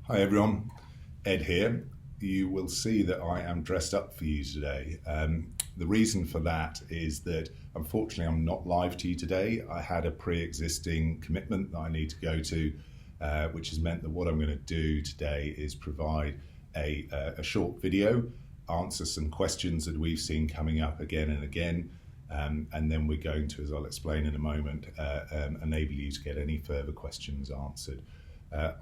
Hi everyone, Ed here. You will see that I am dressed up for you today. The reason for that is that unfortunately I'm not live to you today. I had a pre-existing commitment that I need to go to, which has meant that what I'm going to do today is provide a short video, answer some questions that we've seen coming up again and again, and then we're going to, as I'll explain in a moment, enable you to get any further questions answered.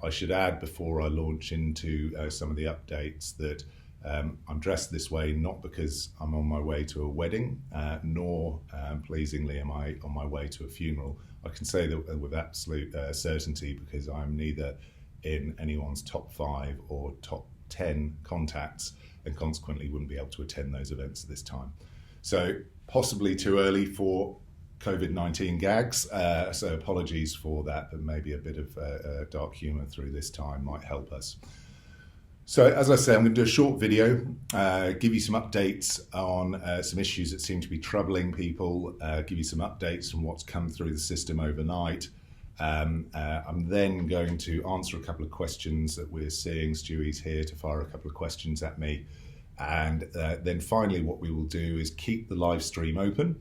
I should add before I launch into some of the updates that I'm dressed this way not because I'm on my way to a wedding, nor pleasingly am I on my way to a funeral. I can say that with absolute certainty because I'm neither in anyone's top 5 or top 10 contacts and consequently wouldn't be able to attend those events at this time. So possibly too early for Covid-19 gags, so apologies for that, but maybe a bit of dark humour through this time might help us. So as I say, I'm going to do a short video, give you some updates on some issues that seem to be troubling people, give you some updates on what's come through the system overnight. I'm then going to answer a couple of questions that we're seeing. Stewie's here to fire a couple of questions at me. And then finally what we will do is keep the live stream open,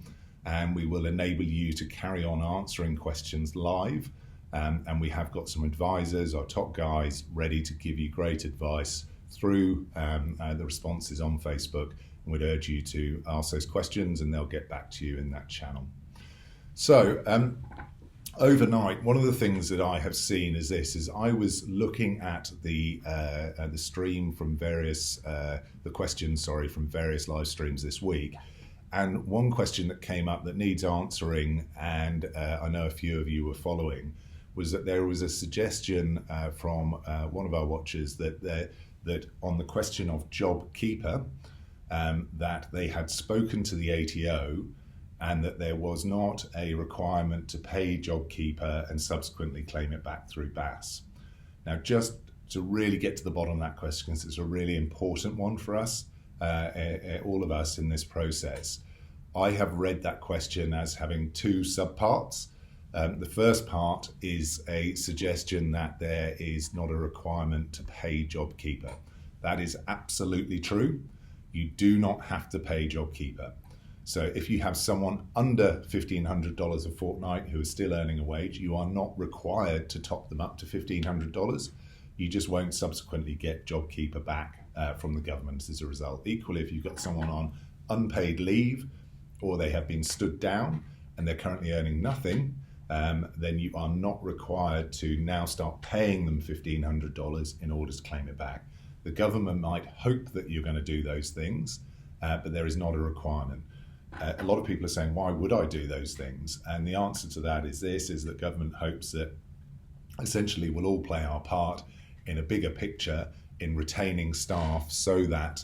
and we will enable you to carry on answering questions live. And we have got some advisors, our top guys, ready to give you great advice through the responses on Facebook. And we'd urge you to ask those questions and they'll get back to you in that channel. So overnight, one of the things that I have seen is this, is I was looking at the stream from various, the questions, sorry, from various live streams this week. And one question that came up that needs answering, and I know a few of you were following, was that there was a suggestion from one of our watchers that on the question of JobKeeper, that they had spoken to the ATO and that there was not a requirement to pay JobKeeper and subsequently claim it back through BAS. Now, just to really get to the bottom of that question, because it's a really important one for us, all of us in this process, I have read that question as having two subparts. The first part is a suggestion that there is not a requirement to pay JobKeeper. That is absolutely true. You do not have to pay JobKeeper. So if you have someone under $1,500 a fortnight who is still earning a wage, you are not required to top them up to $1,500. You just won't subsequently get JobKeeper back from the government as a result. Equally, if you've got someone on unpaid leave or they have been stood down and they're currently earning nothing, then you are not required to now start paying them $1,500 in order to claim it back. The government might hope that you're going to do those things, but there is not a requirement. A lot of people are saying, why would I do those things? And the answer to that is this, is that government hopes that essentially we'll all play our part in a bigger picture in retaining staff so that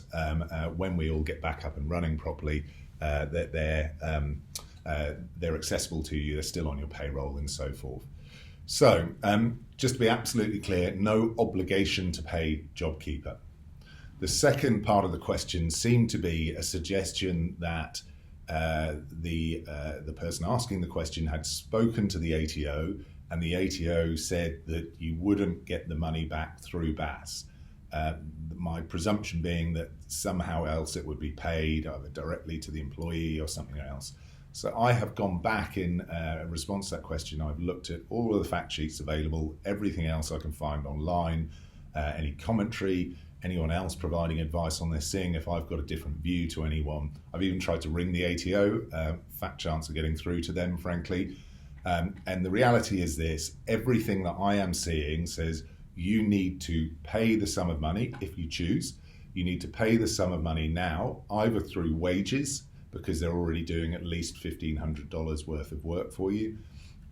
when we all get back up and running properly, that they're accessible to you, they're still on your payroll and so forth. So just to be absolutely clear, no obligation to pay JobKeeper. The second part of the question seemed to be a suggestion that the person asking the question had spoken to the ATO, and the ATO said that you wouldn't get the money back through BAS. My presumption being that somehow else it would be paid either directly to the employee or something else. So I have gone back in response to that question. I've looked at all of the fact sheets available, everything else I can find online, any commentary, anyone else providing advice on this, seeing if I've got a different view to anyone. I've even tried to ring the ATO, fat chance of getting through to them, frankly. And the reality is this, everything that I am seeing says you need to pay the sum of money if you choose. You need to pay the sum of money now, either through wages, because they're already doing at least $1,500 worth of work for you,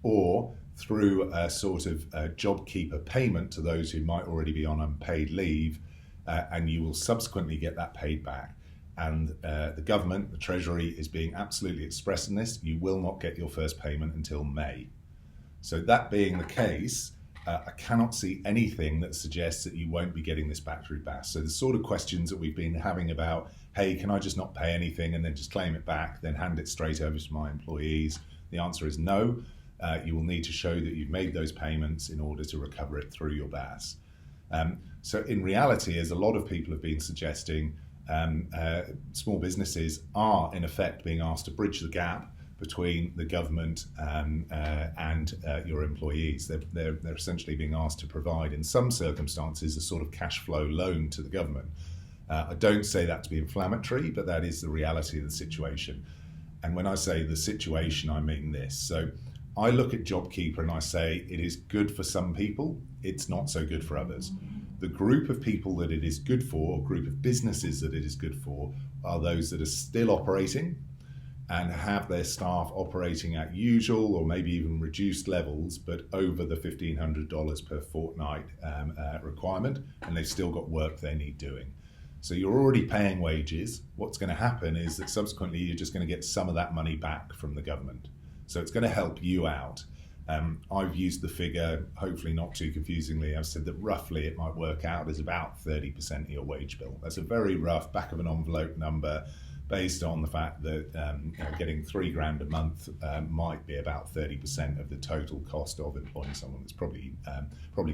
or through a sort of JobKeeper payment to those who might already be on unpaid leave, and you will subsequently get that paid back. And the government, the Treasury, is being absolutely express in this. You will not get your first payment until May. So that being the case, I cannot see anything that suggests that you won't be getting this back through BAS. So the sort of questions that we've been having about, hey, can I just not pay anything and then just claim it back, then hand it straight over to my employees? The answer is no. You will need to show that you've made those payments in order to recover it through your BAS. So in reality, as a lot of people have been suggesting, small businesses are in effect being asked to bridge the gap between the government and your employees. They're essentially being asked to provide, in some circumstances, a sort of cash flow loan to the government. I don't say that to be inflammatory, but that is the reality of the situation. And when I say the situation, I mean this. So I look at JobKeeper and I say it is good for some people, it's not so good for others. The group of people that it is good for, or group of businesses that it is good for, are those that are still operating and have their staff operating at usual or maybe even reduced levels, but over the $1,500 per fortnight requirement, and they've still got work they need doing. So you're already paying wages. What's going to happen is that subsequently you're just going to get some of that money back from the government. So it's going to help you out. I've used the figure, hopefully not too confusingly. I've said that roughly it might work out as about 30% of your wage bill. That's a very rough back of an envelope number based on the fact that getting $3,000 a month might be about 30% of the total cost of employing someone. It's probably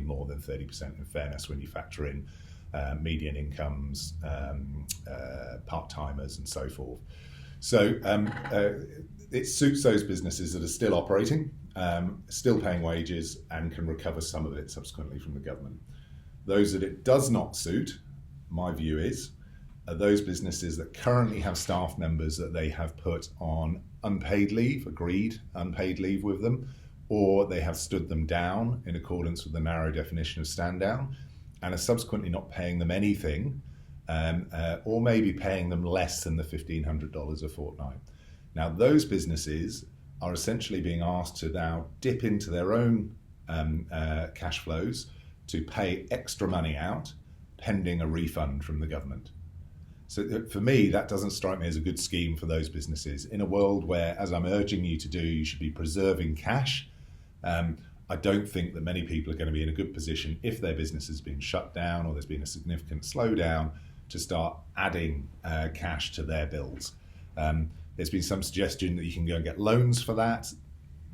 more than 30% in fairness when you factor in median incomes, part-timers and so forth. So it suits those businesses that are still operating, still paying wages, and can recover some of it subsequently from the government. Those that it does not suit, my view is, are those businesses that currently have staff members that they have put on unpaid leave, agreed unpaid leave with them, or they have stood them down in accordance with the narrow definition of stand down, and are subsequently not paying them anything, or maybe paying them less than the $1,500 a fortnight. Now, those businesses are essentially being asked to now dip into their own cash flows to pay extra money out pending a refund from the government. So for me, that doesn't strike me as a good scheme for those businesses. In a world where, as I'm urging you to do, you should be preserving cash, I don't think that many people are going to be in a good position if their business has been shut down or there's been a significant slowdown to start adding cash to their bills. There's been some suggestion that you can go and get loans for that.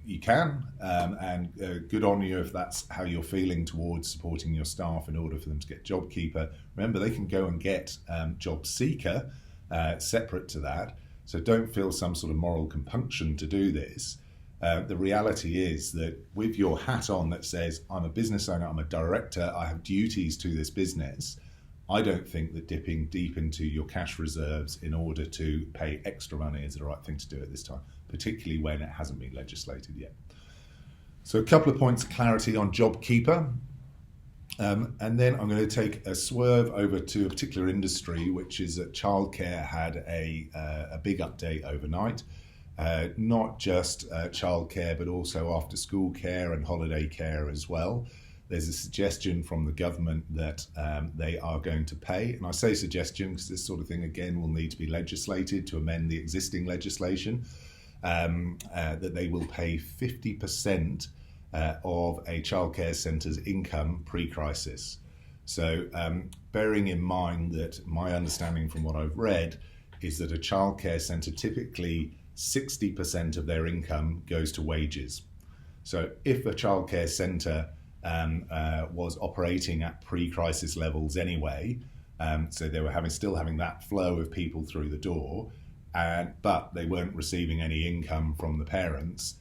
You can, and good on you if that's how you're feeling towards supporting your staff in order for them to get JobKeeper. Remember, they can go and get Job Seeker separate to that, so don't feel some sort of moral compunction to do this. The reality is that with your hat on that says, I'm a business owner, I'm a director, I have duties to this business, I don't think that dipping deep into your cash reserves in order to pay extra money is the right thing to do at this time, particularly when it hasn't been legislated yet. So a couple of points of clarity on JobKeeper. And then I'm going to take a swerve over to a particular industry, which is that childcare had a big update overnight. Not just childcare, but also after school care and holiday care as well. There's a suggestion from the government that they are going to pay, and I say suggestion because this sort of thing again will need to be legislated to amend the existing legislation, that they will pay 50% of a childcare centre's income pre-crisis. So bearing in mind that my understanding from what I've read is that a childcare centre typically 60% of their income goes to wages. So if a childcare centre was operating at pre-crisis levels anyway, so they were still having that flow of people through the door, but they weren't receiving any income from the parents,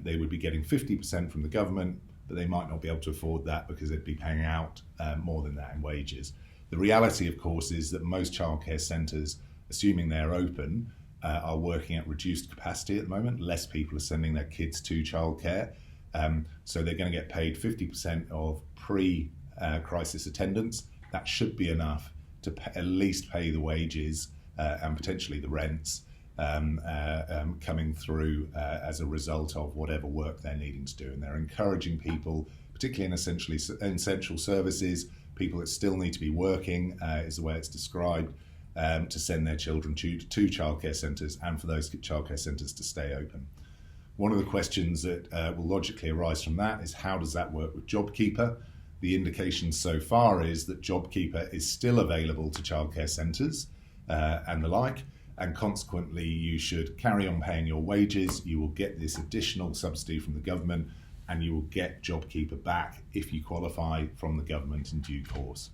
they would be getting 50% from the government, but they might not be able to afford that because they'd be paying out more than that in wages. The reality, of course, is that most childcare centres, assuming they're open, are working at reduced capacity at the moment. Less people are sending their kids to childcare. So they're going to get paid 50% of pre-crisis attendance. That should be enough to at least pay the wages and potentially the rents coming through as a result of whatever work they're needing to do. And they're encouraging people, particularly in essential services, people that still need to be working, is the way it's described, to send their children to childcare centres and for those childcare centres to stay open. One of the questions that will logically arise from that is how does that work with JobKeeper? The indication so far is that JobKeeper is still available to childcare centres and the like, and consequently you should carry on paying your wages. You will get this additional subsidy from the government, and you will get JobKeeper back if you qualify from the government in due course.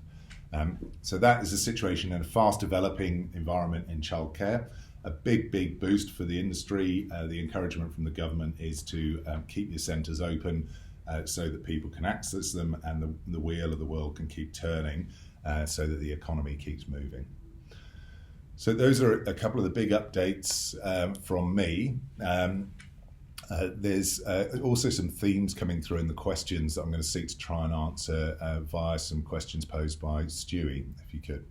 So that is a situation in a fast developing environment in childcare. A big boost for the industry. The encouragement from the government is to keep your centres open so that people can access them and the wheel of the world can keep turning so that the economy keeps moving. So those are a couple of the big updates from me. There's also some themes coming through in the questions that I'm going to seek to try and answer via some questions posed by Stewie, if you could.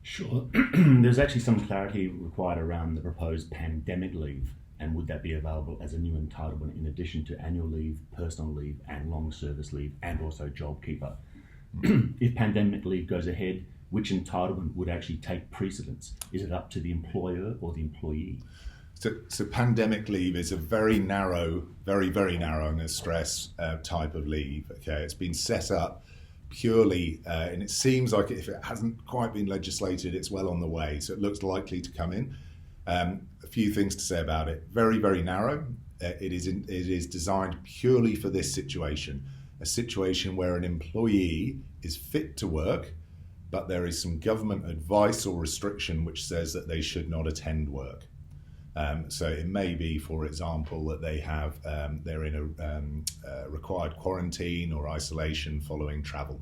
Sure. There's actually some clarity required around the proposed pandemic leave, and would that be available as a new entitlement in addition to annual leave, personal leave, and long service leave, and also JobKeeper? If pandemic leave goes ahead, which entitlement would actually take precedence? Is it up to the employer or the employee? So pandemic leave is a very narrow, very narrow, and a stress type of leave. Okay, it's been set up purely, and it seems like if it hasn't quite been legislated, it's well on the way. So it looks likely to come in. A few things to say about it. Very narrow. It is designed purely for this situation, a situation where an employee is fit to work, but there is some government advice or restriction which says that they should not attend work. So it may be, for example, that they're in a required quarantine or isolation following travel.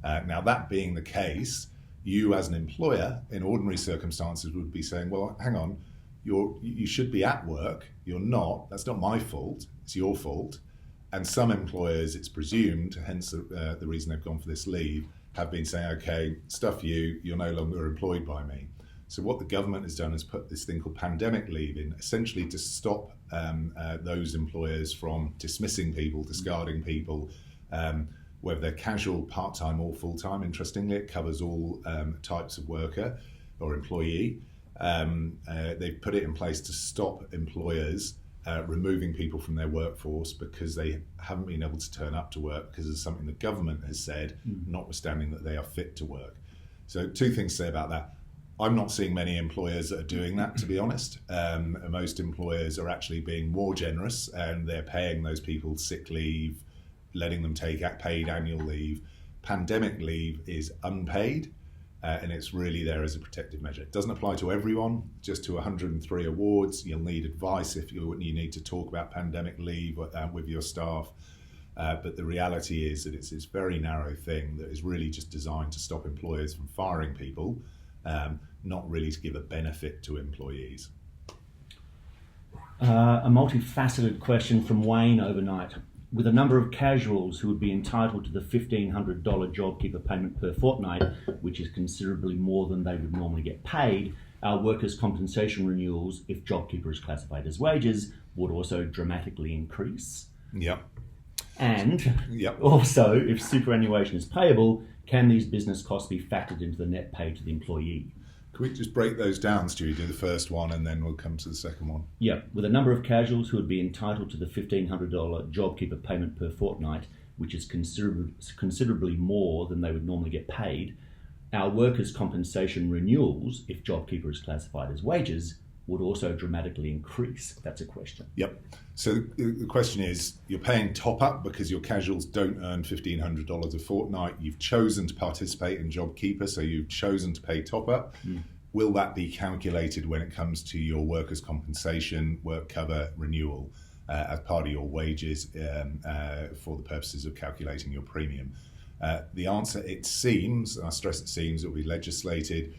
Now, that being the case, you as an employer in ordinary circumstances would be saying, well, hang on, you should be at work. You're not. That's not my fault. It's your fault. And some employers, it's presumed, hence the reason they've gone for this leave, have been saying, okay, stuff you, you're no longer employed by me. So what the government has done is put this thing called pandemic leave in, essentially to stop those employers from dismissing people, discarding people, whether they're casual, part-time or full-time. Interestingly, it covers all types of worker or employee. They've put it in place to stop employers removing people from their workforce because they haven't been able to turn up to work because of something the government has said, notwithstanding that they are fit to work. So two things to say about that. I'm not seeing many employers that are doing that, to be honest. Most employers are actually being more generous and they're paying those people sick leave, letting them take paid annual leave. Pandemic leave is unpaid and it's really there as a protective measure. It doesn't apply to everyone, just to 103 awards. You'll need advice if you need to talk about pandemic leave with your staff. But the reality is that it's this very narrow thing that is really just designed to stop employers from firing people. Not really to give a benefit to employees. A multifaceted question from Wayne overnight. With a number of casuals who would be entitled to the $1,500 JobKeeper payment per fortnight, which is considerably more than they would normally get paid, our workers' compensation renewals, if JobKeeper is classified as wages, would also dramatically increase. Yep. And Yep. Also, if superannuation is payable, can these business costs be factored into the net pay to the employee? Can we just break those down, Stu? Do the first one and then we'll come to the second one. Yeah, with a number of casuals who would be entitled to the $1,500 JobKeeper payment per fortnight, which is considerably more than they would normally get paid, our workers' compensation renewals, if JobKeeper is classified as wages, would also dramatically increase. That's a question. Yep. So the question is, you're paying top up because your casuals don't earn $1,500 a fortnight. You've chosen to participate in JobKeeper, so you've chosen to pay top up. Will that be calculated when it comes to your workers' compensation work cover renewal as part of your wages for the purposes of calculating your premium? The answer, it seems, and I stress it seems, it will be legislated,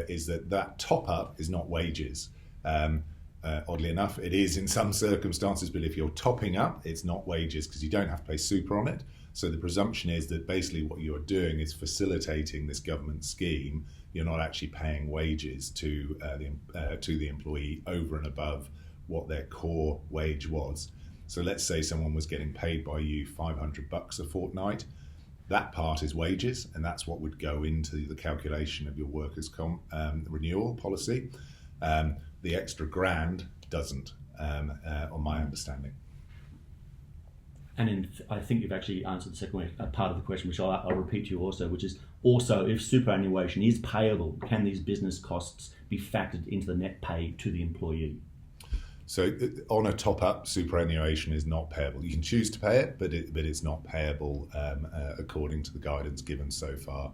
is that top up is not wages. Oddly enough, it is in some circumstances, but if you're topping up, it's not wages because you don't have to pay super on it. So the presumption is that basically what you're doing is facilitating this government scheme. You're not actually paying wages to the employee over and above what their core wage was. So let's say someone was getting paid by you $500 a fortnight. That part is wages, and that's what would go into the calculation of your workers' comp renewal policy. The extra grand doesn't, on my understanding. And I think you've actually answered the second part of the question, which I'll repeat to you also, which is also if superannuation is payable, can these business costs be factored into the net pay to the employee? So on a top-up, superannuation is not payable. You can choose to pay it, but it's not payable according to the guidance given so far.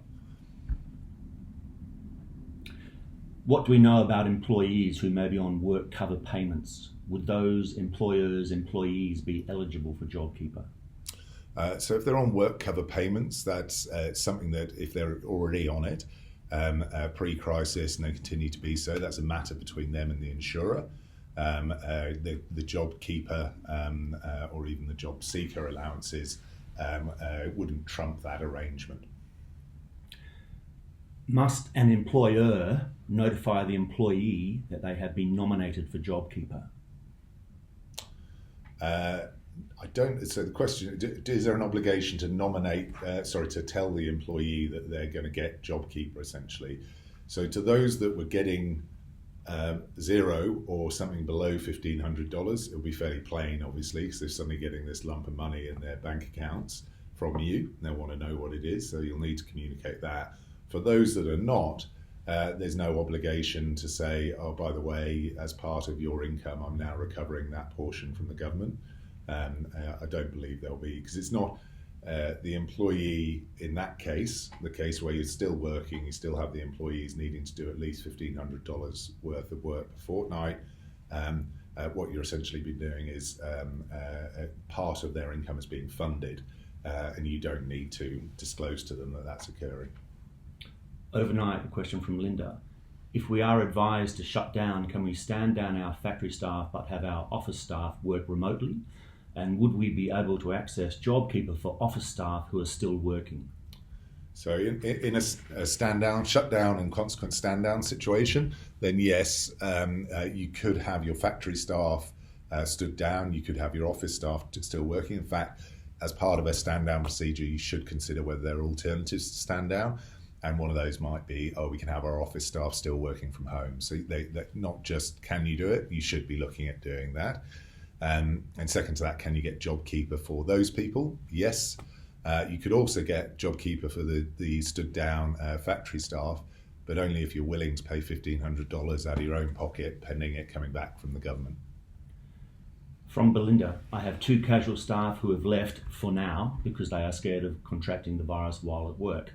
What do we know about employees who may be on work cover payments? Would those employees be eligible for JobKeeper? So if they're on work cover payments, that's something that if they're already on it pre-crisis and they continue to be so, that's a matter between them and the insurer. The job keeper or even the job seeker allowances wouldn't trump that arrangement. Must an employer notify the employee that they have been nominated for JobKeeper? I don't. So the question is there an obligation to to tell the employee that they're going to get JobKeeper essentially? So to those that were getting zero or something below $1,500, it'll be fairly plain, obviously, because they're suddenly getting this lump of money in their bank accounts from you. They'll want to know what it is, so you'll need to communicate that. For those that are not, there's no obligation to say, oh, by the way, as part of your income, I'm now recovering that portion from the government. I don't believe there'll be, because it's not the employee in that case, the case where you're still working, you still have the employees needing to do at least $1,500 worth of work per fortnight. What you're essentially been doing is part of their income is being funded, and you don't need to disclose to them that that's occurring. Overnight, a question from Linda. If we are advised to shut down, can we stand down our factory staff but have our office staff work remotely? And would we be able to access JobKeeper for office staff who are still working? So in a stand-down, shut-down and consequent stand-down situation, then yes, you could have your factory staff stood down, you could have your office staff still working. In fact, as part of a stand-down procedure, you should consider whether there are alternatives to stand-down. And one of those might be, we can have our office staff still working from home. So they not just can you do it, you should be looking at doing that. And second to that, can you get JobKeeper for those people? Yes. You could also get JobKeeper for the stood down factory staff, but only if you're willing to pay $1,500 out of your own pocket, pending it coming back from the government. From Belinda, I have 2 casual staff who have left for now because they are scared of contracting the virus while at work.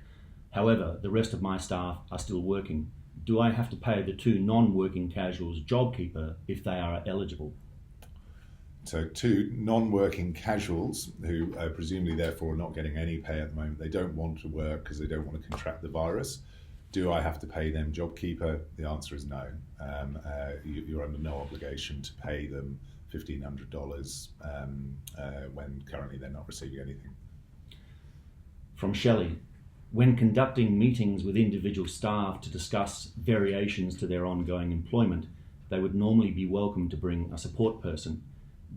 However, the rest of my staff are still working. Do I have to pay the 2 non-working casuals JobKeeper if they are eligible? So 2 non-working casuals who presumably therefore are not getting any pay at the moment, they don't want to work because they don't want to contract the virus. Do I have to pay them JobKeeper? The answer is no. You're under no obligation to pay them $1,500 when currently they're not receiving anything. From Shelley, when conducting meetings with individual staff to discuss variations to their ongoing employment, they would normally be welcome to bring a support person.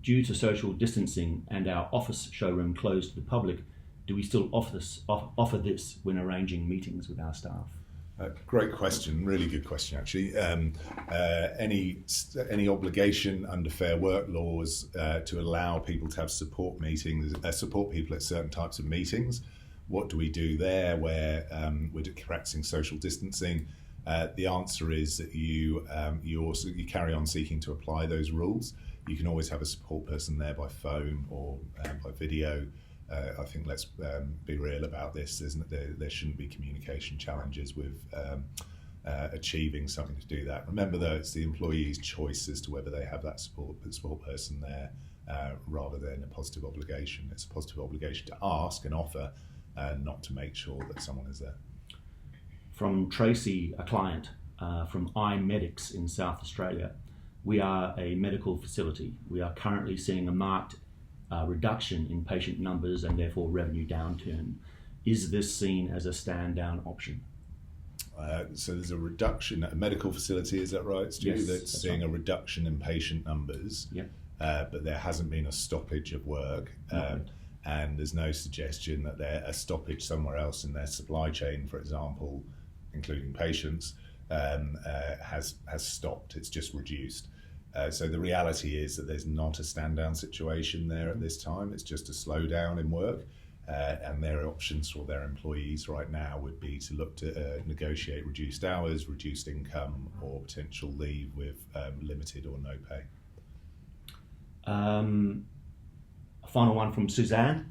Due to social distancing and our office showroom closed to the public, do we still offer this when arranging meetings with our staff? Great question, really good question actually. Any obligation under Fair Work laws to allow people to have support people at certain types of meetings? What do we do there where we're practicing social distancing? The answer is that you carry on seeking to apply those rules. You can always have a support person there by phone or by video. I think let's be real about this. There shouldn't be communication challenges with achieving something to do that. Remember though, it's the employee's choice as to whether they have that support person there rather than a positive obligation. It's a positive obligation to ask and offer, not to make sure that someone is there. From Tracy, a client from iMedics in South Australia. We are a medical facility. We are currently seeing a marked reduction in patient numbers and therefore revenue downturn. Is this seen as a stand-down option? So there's a reduction at a medical facility, is that right, Stu? Yes, that's seeing right. A reduction in patient numbers, yep. But there hasn't been a stoppage of work. And there's no suggestion that a stoppage somewhere else in their supply chain, for example, including patients, has stopped. It's just reduced. So the reality is that there's not a stand-down situation there at this time. It's just a slowdown in work. And their options for their employees right now would be to look to negotiate reduced hours, reduced income, or potential leave with limited or no pay. A final one from Suzanne.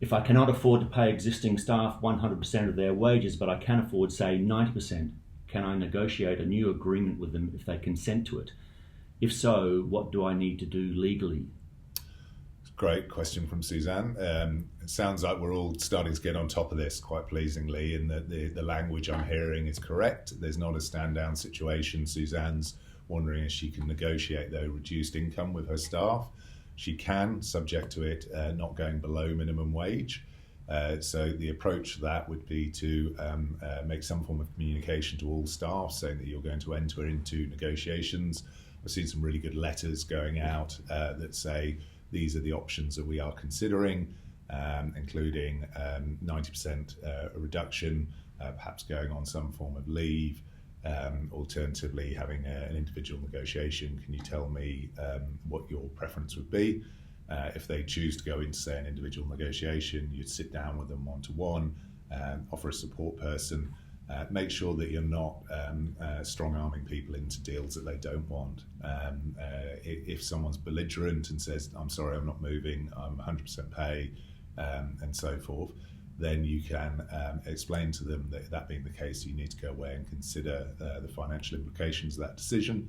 If I cannot afford to pay existing staff 100% of their wages, but I can afford, say, 90%, can I negotiate a new agreement with them if they consent to it? If so, what do I need to do legally? Great question from Suzanne. It sounds like we're all starting to get on top of this quite pleasingly, and that the language I'm hearing is correct. There's not a stand-down situation. Suzanne's wondering if she can negotiate, though, reduced income with her staff. She can, subject to it not going below minimum wage. So the approach to that would be to make some form of communication to all staff saying that you're going to enter into negotiations. I've seen some really good letters going out that say these are the options that we are considering, including 90% reduction, perhaps going on some form of leave, alternatively having an individual negotiation. Can you tell me what your preference would be? If they choose to go into, say, an individual negotiation, you'd sit down with them one-to-one, offer a support person, make sure that you're not strong-arming people into deals that they don't want. If someone's belligerent and says, I'm sorry, I'm not moving, I'm 100% pay, and so forth, then you can explain to them that, that being the case, you need to go away and consider the financial implications of that decision.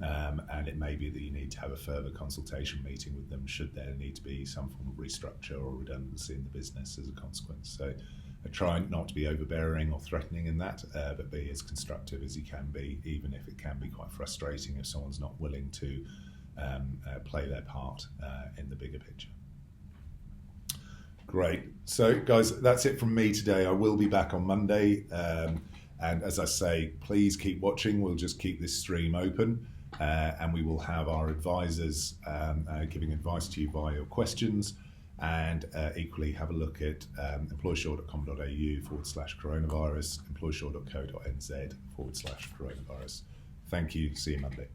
And it may be that you need to have a further consultation meeting with them should there need to be some form of restructure or redundancy in the business as a consequence. So I try not to be overbearing or threatening in that, but be as constructive as you can be, even if it can be quite frustrating if someone's not willing to play their part in the bigger picture. Great. So, guys, that's it from me today. I will be back on Monday. And as I say, please keep watching. We'll just keep this stream open. And we will have our advisors giving advice to you via your questions. And equally, have a look at employsure.com.au/coronavirus, employsure.co.nz/coronavirus. Thank you. See you Monday.